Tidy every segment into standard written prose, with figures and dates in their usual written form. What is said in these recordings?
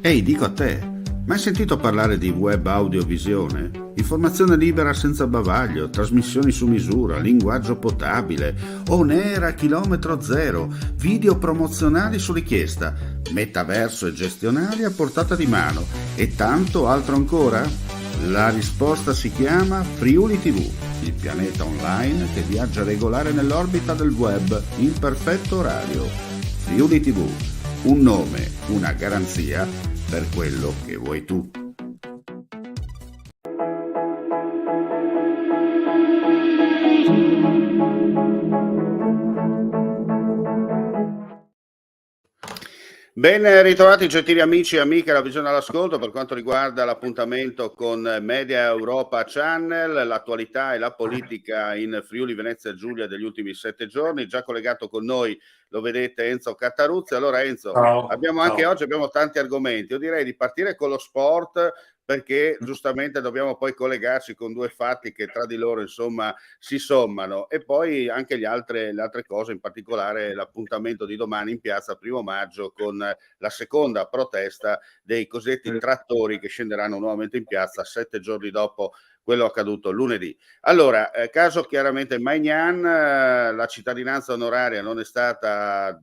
Ehi, dico a te, ma hai sentito parlare di web audiovisione? Informazione libera senza bavaglio, trasmissioni su misura, linguaggio potabile, on air a chilometro zero, video promozionali su richiesta, metaverso e gestionali a portata di mano e tanto altro ancora? La risposta si chiama Friuli TV, il pianeta online che viaggia regolare nell'orbita del web in perfetto orario. Friuli TV, un nome, una garanzia per quello che vuoi tu. Ben ritrovati gentili amici e amiche alla Visione all'Ascolto per quanto riguarda l'appuntamento con Media Europa Channel, l'attualità e la politica in Friuli Venezia Giulia degli ultimi 7 giorni. Già collegato con noi lo vedete Enzo Cattaruzzi. Allora Enzo, Ciao. oggi abbiamo tanti argomenti. Io direi di partire con lo sport, perché giustamente dobbiamo poi collegarci con due fatti che tra di loro insomma si sommano, e poi anche le altre cose, in particolare l'appuntamento di domani in piazza 1° maggio con la seconda protesta dei cosiddetti trattori che scenderanno nuovamente in piazza 7 giorni dopo quello accaduto lunedì. Allora, caso chiaramente Maignan, la cittadinanza onoraria non è stata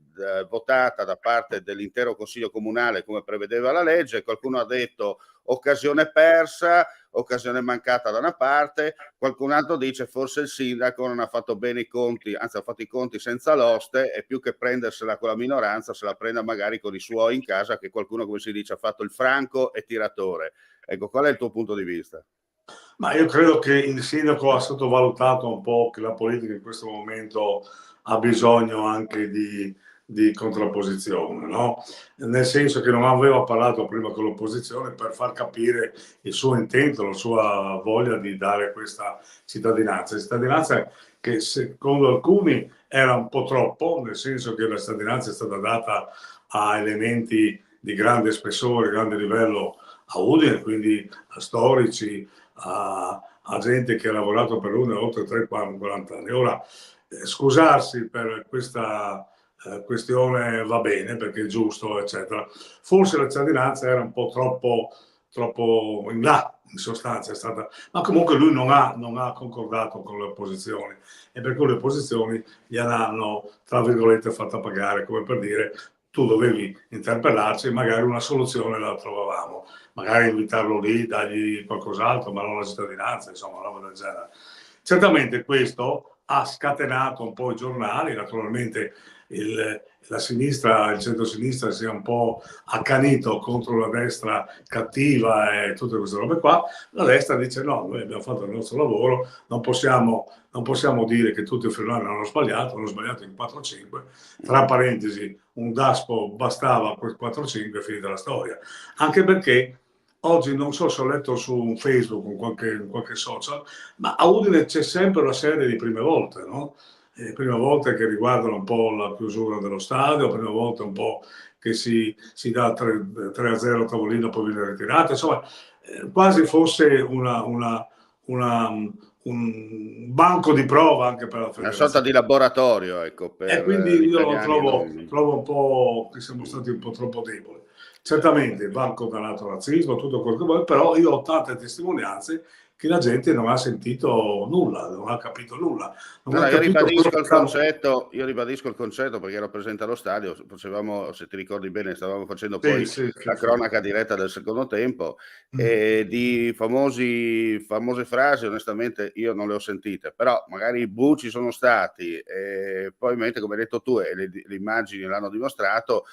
votata da parte dell'intero Consiglio Comunale come prevedeva la legge. Qualcuno ha detto occasione persa, occasione mancata da una parte, qualcun altro dice forse il sindaco non ha fatto bene i conti, anzi ha fatto i conti senza l'oste, e più che prendersela con la minoranza se la prenda magari con i suoi in casa, che qualcuno, come si dice, ha fatto il franco e tiratore. Ecco, qual è il tuo punto di vista? Ma io credo che il sindaco ha sottovalutato un po' che la politica in questo momento ha bisogno anche di contrapposizione, no? Nel senso che non aveva parlato prima con l'opposizione per far capire il suo intento, la sua voglia di dare questa cittadinanza che secondo alcuni era un po' troppo, nel senso che la cittadinanza è stata data a elementi di grande spessore, grande livello a Udine, quindi a storici, a gente che ha lavorato per l'Udine oltre 30-40 anni. Ora, scusarsi per questa questione va bene perché è giusto, eccetera. Forse la cittadinanza era un po' troppo in là, in sostanza è stata, ma comunque lui non ha concordato con le opposizioni, e per cui le opposizioni gliel'hanno, tra virgolette, fatta pagare, come per dire tu dovevi interpellarci e magari una soluzione la trovavamo, magari invitarlo lì, dargli qualcos'altro, ma non la cittadinanza, insomma, una roba del genere. Certamente questo ha scatenato un po' i giornali, naturalmente la sinistra, il centro-sinistra si è un po' accanito contro la destra cattiva e tutte queste robe qua. La destra dice no, noi abbiamo fatto il nostro lavoro, non possiamo dire che tutti i friulani hanno sbagliato in 4-5, tra parentesi un DASPO bastava quel 4-5 e finita la storia. Anche perché oggi, non so se ho letto su Facebook o in qualche social, ma a Udine c'è sempre una serie di prime volte, no? Prime volte che riguardano un po' la chiusura dello stadio, prime volte un po' che si dà 3-0 a tavolino, poi viene ritirato, insomma, quasi fosse un banco di prova anche per la Una sorta federazione. di laboratorio, ecco, E per quindi gli io lo italiani e non. trovo un po' che siamo stati un po' troppo deboli. Certamente va condannato il razzismo, tutto quello che vuoi, però io ho tante testimonianze che la gente non ha sentito nulla, non ha capito nulla, non No, ha no, io capito quello ribadisco che il stava. concetto, perché ero presente allo stadio, facevamo, se ti ricordi bene, stavamo facendo Sì, poi sì, la sì, sì. cronaca diretta del secondo tempo, e di famose frasi onestamente io non le ho sentite, però magari i bu ci sono stati, e probabilmente, come hai detto tu, e le immagini l'hanno dimostrato,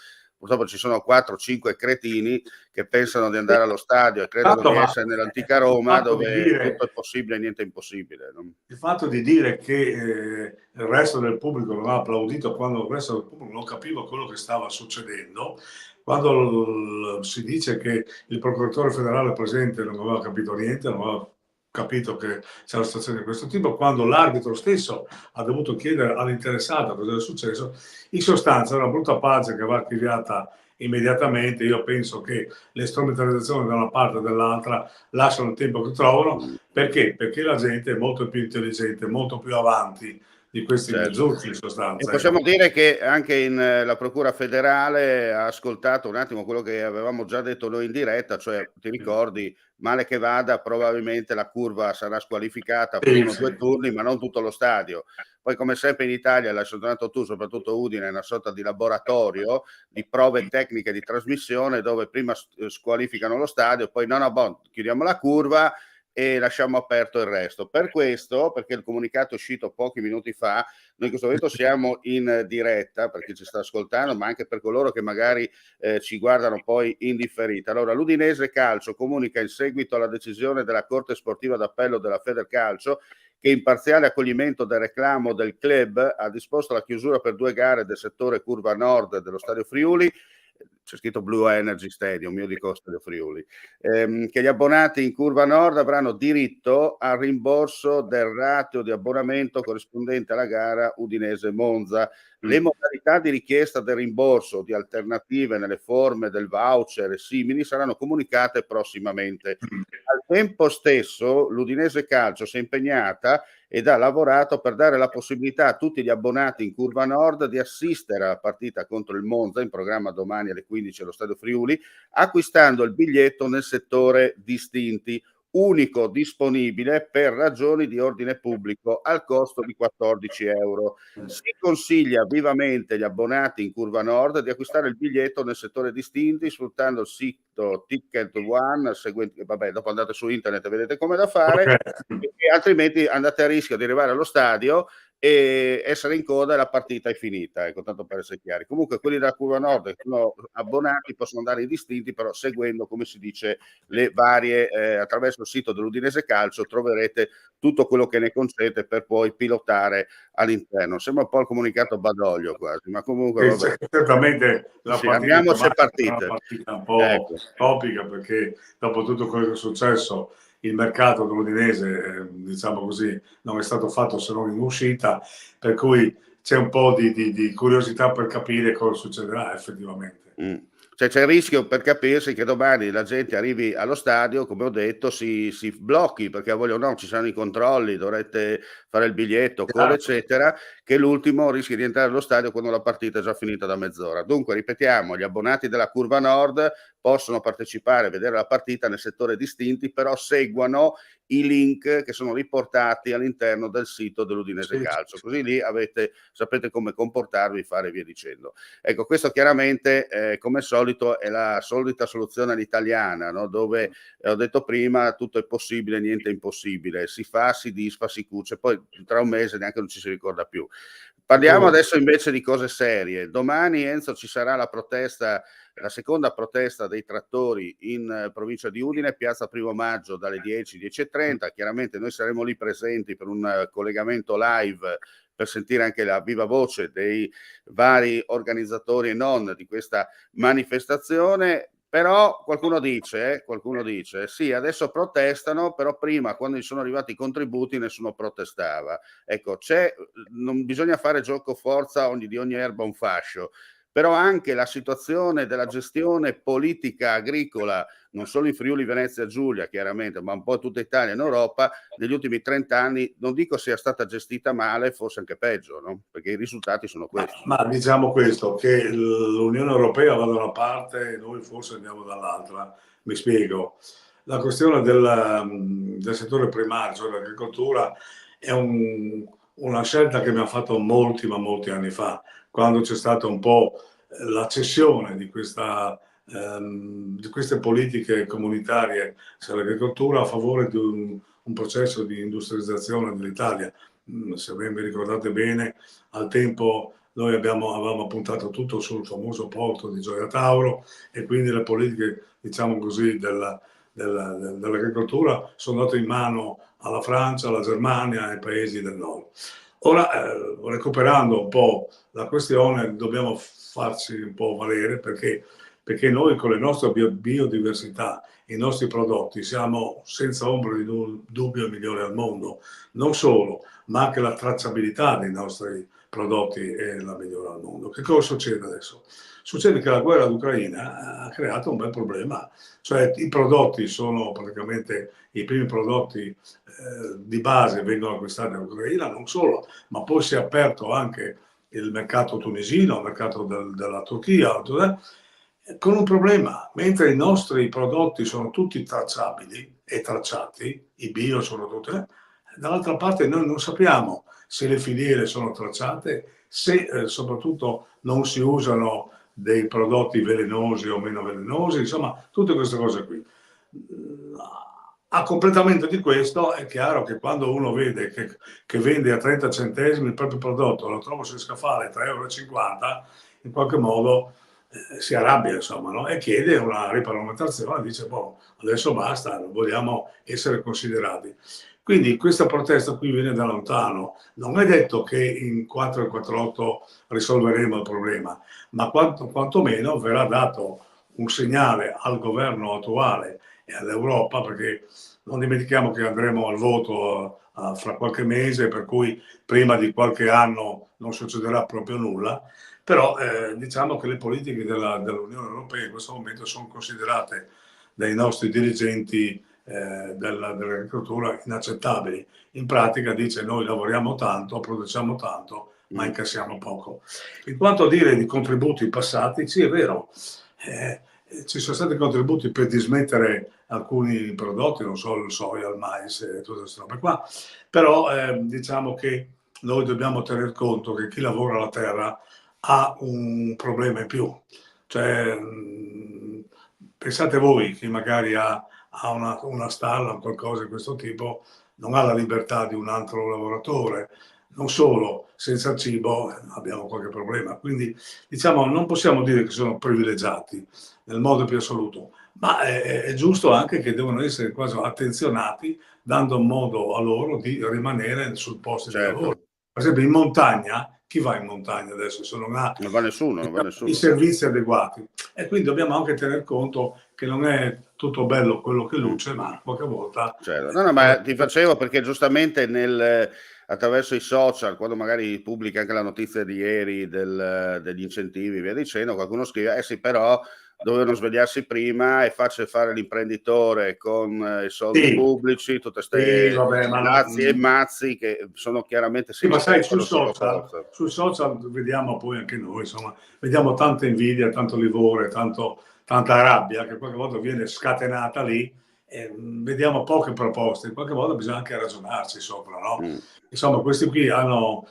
purtroppo ci sono 4-5 cretini che pensano di andare allo stadio e credono Tanto, di ma essere nell'antica Roma, fatto di dove dire tutto è possibile e niente è impossibile, no? il fatto di dire che il resto del pubblico non ha applaudito quando il resto del pubblico non capiva quello che stava succedendo, quando si dice che il procuratore federale presente non aveva capito niente, non aveva capito che c'era una situazione di questo tipo, quando l'arbitro stesso ha dovuto chiedere all'interessato cosa era successo, in sostanza è una brutta pagina che va archiviata immediatamente. Io penso che le strumentalizzazioni da una parte e dall'altra lasciano il tempo che trovano. Perché? Perché la gente è molto più intelligente, molto più avanti di questi Certo. mezzucci in E sostanza. possiamo dire che anche in la procura federale ha ascoltato un attimo quello che avevamo già detto noi in diretta, cioè ti ricordi, male che vada, probabilmente la curva sarà squalificata per Sì, 1 o 2 sì. turni, ma non tutto lo stadio. Poi come sempre in Italia, l'hai sottolineato tu, soprattutto Udine, è una sorta di laboratorio di prove tecniche di trasmissione dove prima squalificano lo stadio, poi no, boh, chiudiamo la curva e lasciamo aperto il resto. Per questo, perché il comunicato è uscito pochi minuti fa, noi in questo momento siamo in diretta per chi ci sta ascoltando, ma anche per coloro che magari ci guardano poi in differita. Allora, l'Udinese Calcio comunica in seguito alla decisione della Corte Sportiva d'Appello della Federcalcio che in parziale accoglimento del reclamo del club ha disposto la chiusura per 2 gare del settore curva nord dello Stadio Friuli. C'è scritto Blue Energy Stadium, io dico Stadio Friuli, che gli abbonati in curva nord avranno diritto al rimborso del rateo di abbonamento corrispondente alla gara Udinese-Monza. Le modalità di richiesta del rimborso di alternative nelle forme del voucher e simili saranno comunicate prossimamente. Al tempo stesso l'Udinese Calcio si è impegnata ed ha lavorato per dare la possibilità a tutti gli abbonati in curva nord di assistere alla partita contro il Monza in programma domani alle 15 allo Stadio Friuli, acquistando il biglietto nel settore distinti, unico disponibile per ragioni di ordine pubblico al costo di 14 euro. Si consiglia vivamente agli abbonati in curva nord di acquistare il biglietto nel settore distinti sfruttando il sito Ticket One, vabbè, dopo andate su internet e vedete come da fare, Okay. perché altrimenti andate a rischio di arrivare allo stadio e essere in coda e la partita è finita, ecco, tanto per essere chiari. Comunque quelli della curva nord che sono abbonati possono andare in distinti, però seguendo, come si dice, le varie attraverso il sito dell'Udinese Calcio troverete tutto quello che ne consente per poi pilotare all'interno. Sembra un po' il comunicato Badoglio quasi, ma comunque vabbè. Certamente la Sì, partita di abbiamo 6 domani sarà una partite. partita un po' Ecco. topica perché dopo tutto quello che è successo il mercato dell'Udinese, diciamo così, non è stato fatto se non in uscita, per cui c'è un po' di curiosità per capire cosa succederà effettivamente. Cioè c'è il rischio, per capirsi, che domani la gente arrivi allo stadio, come ho detto, si blocchi perché voglio o no ci saranno i controlli, dovrete fare il biglietto, coda, Esatto. eccetera, che l'ultimo rischi di entrare allo stadio quando la partita è già finita da mezz'ora. Dunque, ripetiamo, gli abbonati della curva nord possono partecipare a vedere la partita nel settore distinti, però seguano i link che sono riportati all'interno del sito dell'Udinese Sì, Calcio, così lì sapete come comportarvi, fare e via dicendo. Ecco, questo chiaramente, come al solito, è la solita soluzione all'italiana, no? Dove, ho detto prima, tutto è possibile, niente è impossibile, si fa, si disfa, si cuce, poi tra un mese neanche non ci si ricorda più. Parliamo adesso invece di cose serie. Domani, Enzo, ci sarà la protesta, la seconda protesta dei trattori in provincia di Udine, piazza Primo Maggio dalle 10, 10:30. Chiaramente noi saremo lì presenti per un collegamento live per sentire anche la viva voce dei vari organizzatori e non di questa manifestazione. Però qualcuno dice, sì, adesso protestano, però prima, quando gli sono arrivati i contributi, nessuno protestava. Ecco, non bisogna fare gioco forza di ogni erba un fascio, però anche la situazione della gestione politica agricola, non solo in Friuli Venezia Giulia, chiaramente, ma un po' tutta Italia e in Europa, negli ultimi 30 anni, non dico sia stata gestita male, forse anche peggio, no? Perché i risultati sono questi. ma diciamo questo, che l'Unione Europea va da una parte e noi forse andiamo dall'altra. Mi spiego. La questione del settore primario, cioè dell'agricoltura, è una scelta che abbiamo fatto molti, ma molti anni fa, quando c'è stata un po' la cessione di queste politiche comunitarie sull'agricoltura a favore di un processo di industrializzazione dell'Italia. Se ben vi ricordate bene, al tempo noi avevamo puntato tutto sul famoso porto di Gioia Tauro e quindi le politiche, diciamo così, dell'agricoltura sono andate in mano alla Francia, alla Germania e ai paesi del nord. Ora, recuperando un po' la questione, dobbiamo farci un po' valere perché noi con le nostre biodiversità, i nostri prodotti, siamo senza ombra di dubbio i migliori al mondo. Non solo, ma anche la tracciabilità dei nostri prodotti è la migliore al mondo. Che cosa succede adesso? Succede che la guerra d'Ucraina ha creato un bel problema, cioè i prodotti sono praticamente i primi prodotti di base vengono acquistati in Ucraina, non solo, ma poi si è aperto anche il mercato tunisino, il mercato della Turchia, con un problema, mentre i nostri prodotti sono tutti tracciabili e tracciati, i bio sono tutti, dall'altra parte noi non sappiamo se le filiere sono tracciate, se soprattutto non si usano dei prodotti velenosi o meno velenosi, insomma, tutte queste cose qui. A completamento di questo è chiaro che quando uno vede che vende a 30 centesimi il proprio prodotto, lo trova sul scaffale a 3,50 €, in qualche modo si arrabbia, insomma, no? E chiede una riparamentazione, dice, boh, adesso basta, non vogliamo essere considerati. Quindi questa protesta qui viene da lontano, non è detto che in 448 risolveremo il problema, ma quantomeno verrà dato un segnale al governo attuale e all'Europa, perché non dimentichiamo che andremo al voto fra qualche mese, per cui prima di qualche anno non succederà proprio nulla, però diciamo che le politiche dell'Unione Europea in questo momento sono considerate dai nostri dirigenti dell'agricoltura inaccettabili. In pratica dice noi lavoriamo tanto, produciamo tanto, ma incassiamo poco. In quanto a dire di contributi passati, sì è vero, ci sono stati contributi per dismettere alcuni prodotti, non solo il soia, il mais e tutte queste robe qua, però diciamo che noi dobbiamo tener conto che chi lavora la terra ha un problema in più. Cioè, pensate voi che magari ha una stalla o qualcosa di questo tipo, non ha la libertà di un altro lavoratore. Non solo, senza cibo abbiamo qualche problema. Quindi diciamo non possiamo dire che sono privilegiati nel modo più assoluto, ma è giusto anche che devono essere quasi attenzionati, dando modo a loro di rimanere sul posto di lavoro. Per esempio in montagna, chi va in montagna adesso se non ha non va nessuno, non va nessuno. i servizi adeguati? E quindi dobbiamo anche tener conto che non è tutto bello quello che luce, ma qualche volta... Certo. No, no, ma ti facevo perché giustamente attraverso i social, quando magari pubblica anche la notizia di ieri degli incentivi, via dicendo, qualcuno scrive, eh sì, però dovevano svegliarsi prima, è facile fare l'imprenditore con i soldi Sì, pubblici, tutte sì, ste vabbè, ma dazi e mazzi che sono chiaramente si sì, ma sai, sui rispettano sotto social, forza. sui social vediamo poi anche noi, insomma, vediamo tanta invidia, tanto livore, tanta rabbia che qualche volta viene scatenata lì e vediamo poche proposte, qualche volta bisogna anche ragionarci sopra, no? Insomma, questi qui hanno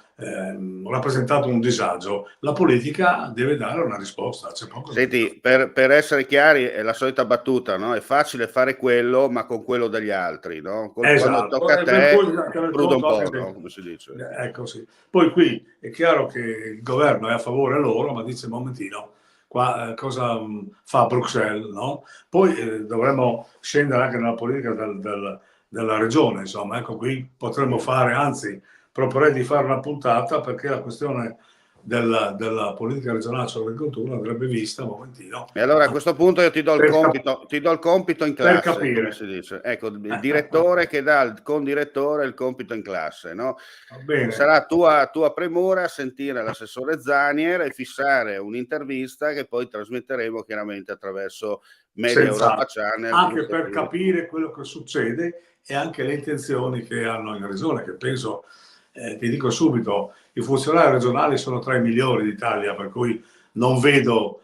rappresentato un disagio, la politica deve dare una risposta, c'è poco da dire. Senti, per essere chiari, è la solita battuta, no? È facile fare quello, ma con quello degli altri, no? Quando Esatto, tocca a e per cui te, bisogna tener pruda un conto po', anche no? Come si dice. ecco sì. Poi qui è chiaro che il governo è a favore loro, ma dice un momentino, qua cosa fa Bruxelles, no? Poi dovremmo scendere anche nella politica della regione, insomma, ecco qui potremmo fare, anzi proporrei di fare una puntata perché la questione della politica regionale sull'agricoltura andrebbe vista un momentino E allora a questo punto io ti do il compito in per classe, come capire. si dice. Ecco, il direttore che dà al condirettore il compito in classe, no? Va bene. Sarà tua premura sentire l'assessore Zanier e fissare un'intervista che poi trasmetteremo chiaramente attraverso Media Europa Senz'altro, Channel. anche per capire quello che succede e anche le intenzioni che hanno in regione, che penso, ti dico subito, i funzionari regionali sono tra i migliori d'Italia, per cui non vedo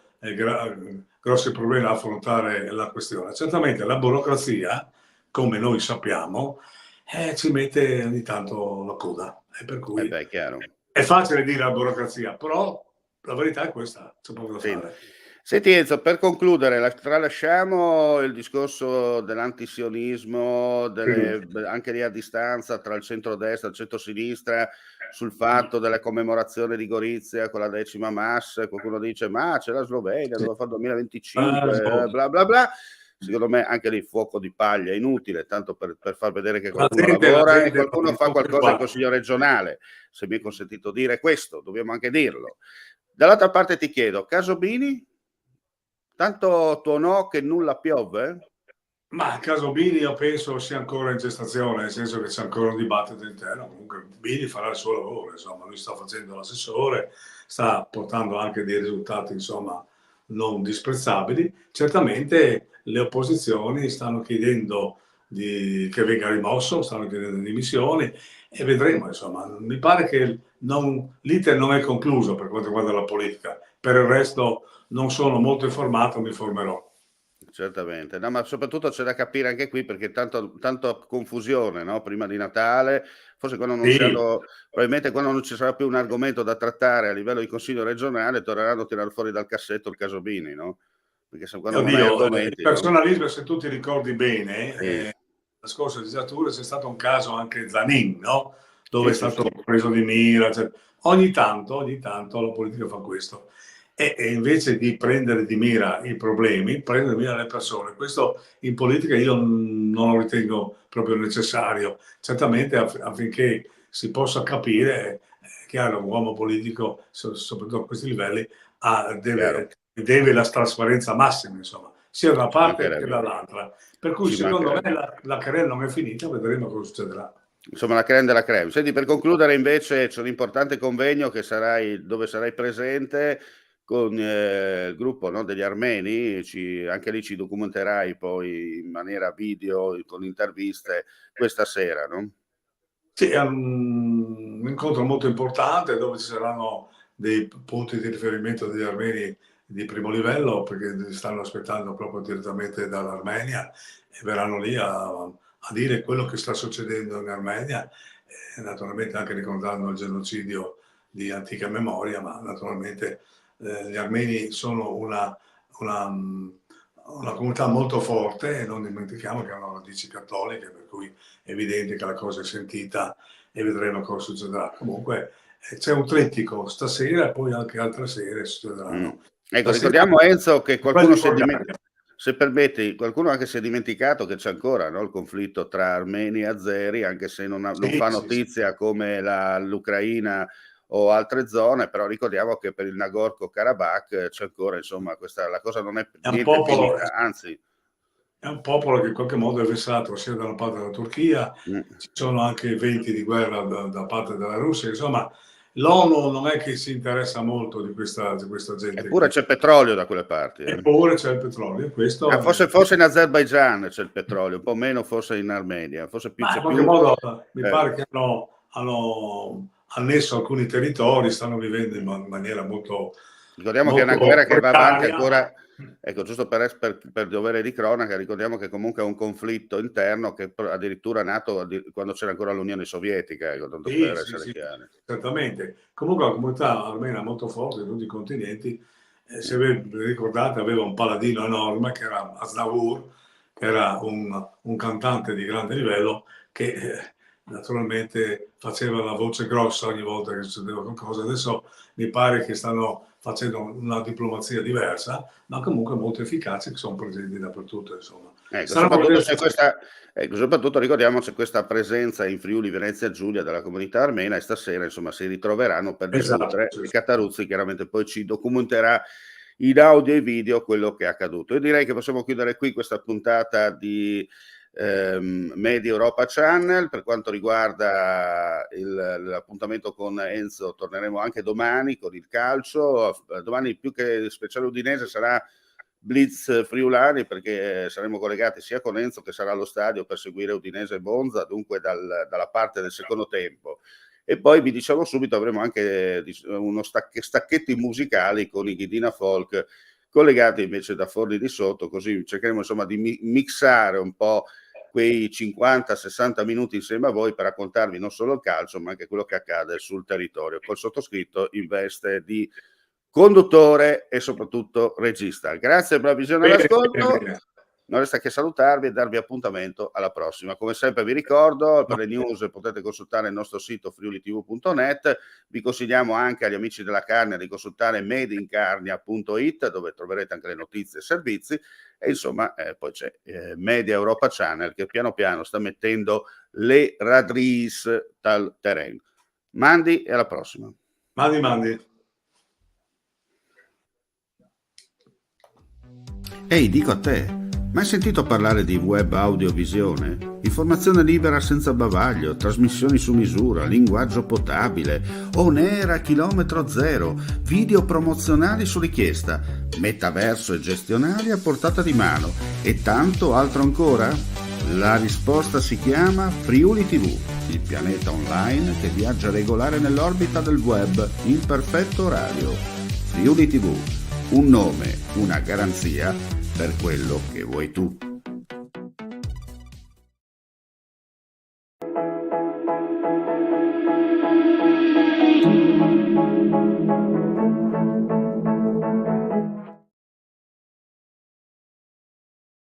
grossi problemi a affrontare la questione. Certamente la burocrazia, come noi sappiamo, ci mette ogni tanto la coda, e per cui Beh, è chiaro. è facile dire la burocrazia, però la verità è questa, c'è poco da Sì. fare. Senti Enzo, per concludere, tralasciamo il discorso dell'antisionismo, Sì. anche lì a distanza tra il centrodestra e il centrosinistra, sul fatto della commemorazione di Gorizia con la 10ª Mass. Qualcuno dice, ma c'è la Slovenia, dove fa il 2025, bla bla bla. Secondo me anche lì fuoco di paglia, inutile, tanto per far vedere che qualcuno La lavora e gente qualcuno fa qualcosa in Consiglio regionale. Se mi è consentito dire questo, dobbiamo anche dirlo. Dall'altra parte ti chiedo, caso Bini? Tanto tuo no che nulla piove? Ma il caso Bini io penso sia ancora in gestazione, nel senso che c'è ancora un dibattito interno. Comunque Bini farà il suo lavoro, insomma, lui sta facendo l'assessore, sta portando anche dei risultati, insomma, non disprezzabili. Certamente le opposizioni stanno chiedendo che venga rimosso, stanno chiedendo dimissioni e vedremo, insomma. Mi pare che l'iter non è concluso per quanto riguarda la politica. Per il resto non sono molto informato, mi informerò. Certamente, no, ma soprattutto c'è da capire anche qui perché tanta confusione, no? Prima di Natale, forse quando non Sì, probabilmente quando non ci sarà più un argomento da trattare a livello di Consiglio regionale, torneranno a tirare fuori dal cassetto il caso Bini, no? Perché quando non hai oddio, il argomenti, no? personalismo, se tu ti ricordi bene, Sì, la scorsa legislatura c'è stato un caso anche Zanin, no? Dove sì, è sì, stato sì. preso di mira. Cioè, ogni tanto la politica fa questo. E invece di prendere di mira i problemi, prendere di mira le persone. Questo in politica io non lo ritengo proprio necessario. Certamente affinché si possa capire, è chiaro, un uomo politico, soprattutto a questi livelli, Chiaro, deve la trasparenza massima, insomma, sia da una ci parte che mancherebbe, dall'altra. Per cui ci secondo me mancherebbe. la querela non è finita, vedremo cosa succederà. Insomma, la crème della crème. Senti, per concludere invece c'è un importante convegno dove sarai presente con il gruppo, no, degli armeni, anche lì ci documenterai poi in maniera video, con interviste, questa sera, no? Sì, è un incontro molto importante dove ci saranno dei punti di riferimento degli armeni di primo livello, perché li stanno aspettando proprio direttamente dall'Armenia e verranno lì a dire quello che sta succedendo in Armenia, naturalmente anche ricordando il genocidio di antica memoria, ma naturalmente gli armeni sono una, mh, una comunità molto forte e non dimentichiamo che hanno radici cattoliche, per cui è evidente che la cosa è sentita e vedremo cosa succederà. Comunque c'è un trittico stasera e poi anche altre sere Mm. succederanno. Ecco, Stasera ricordiamo Enzo che quelli qualcuno in Bulgaria. se permetti, qualcuno anche si è dimenticato che c'è ancora, no, il conflitto tra armeni e azeri, anche se non Sì, fa sì, sì. notizia come l'Ucraina o altre zone, però ricordiamo che per il Nagorno-Karabakh c'è ancora, insomma, la cosa non è È un niente popolo, finita, anzi. è un popolo che in qualche modo è vessato sia da una parte della Turchia, Mm. ci sono anche venti di guerra da parte della Russia, insomma l'ONU non è che si interessa molto di questa gente Eppure qui. c'è petrolio da quelle parti. Eppure c'è il petrolio, questo è... Forse in Azerbaigian c'è il petrolio, un po' meno forse in Armenia, forse Ma in c'è qualche più. modo mi eh, pare che hanno annesso alcuni territori, stanno vivendo in maniera molto, Ricordiamo che è una molto guerra che va avanti precaria. ancora, ecco, giusto per dovere di cronaca, ricordiamo che comunque è un conflitto interno che addirittura è nato quando c'era ancora l'Unione Sovietica, ecco, tanto Sì, per sì, essere sì, chiari. certamente. Comunque la comunità armena è molto forte in tutti i continenti. Se vi ricordate, aveva un paladino enorme che era Aznavour, che era un cantante di grande livello che naturalmente faceva la voce grossa ogni volta che succedeva qualcosa. Adesso mi pare che stanno facendo una diplomazia diversa, ma comunque molto efficace, che sono presenti dappertutto, insomma. Ecco, Staremo a vedere. soprattutto ricordiamo c'è questa presenza in Friuli Venezia Giulia della comunità armena e stasera insomma si ritroveranno per Esatto, discutere sì, e sì. Cataruzzi chiaramente poi ci documenterà in audio e video quello che è accaduto. Io direi che possiamo chiudere qui questa puntata di Media Europa Channel. Per quanto riguarda l'appuntamento con Enzo torneremo anche domani con il calcio. Domani più che speciale udinese sarà Blitz Friulani perché saremo collegati sia con Enzo che sarà allo stadio per seguire Udinese e Monza, dunque dalla parte del secondo tempo. E poi vi diciamo subito avremo anche stacchetti musicali con i Ghidina Folk collegati invece da Forni di Sotto, così cercheremo insomma di mixare un po' quei 50-60 minuti insieme a voi per raccontarvi non solo il calcio ma anche quello che accade sul territorio. Col sottoscritto in veste di conduttore e soprattutto regista. Grazie per la visione e Bene, bene, l'ascolto. bene. Non resta che salutarvi e darvi appuntamento alla prossima. Come sempre vi ricordo, per le news potete consultare il nostro sito friulitv.net. Vi consigliamo anche agli amici della carne di consultare madeincarnia.it dove troverete anche le notizie e servizi. E insomma, poi c'è Media Europa Channel che piano piano sta mettendo le radris dal terreno. Mandi e alla prossima. Mandi. Ehi, dico a te, Mai sentito parlare di web audiovisione? Informazione libera senza bavaglio, trasmissioni su misura, linguaggio potabile, on air a chilometro zero, video promozionali su richiesta, metaverso e gestionali a portata di mano e tanto altro ancora? La risposta si chiama Friuli TV, il pianeta online che viaggia regolare nell'orbita del web in perfetto orario. Friuli TV, un nome, una garanzia per quello che vuoi tu.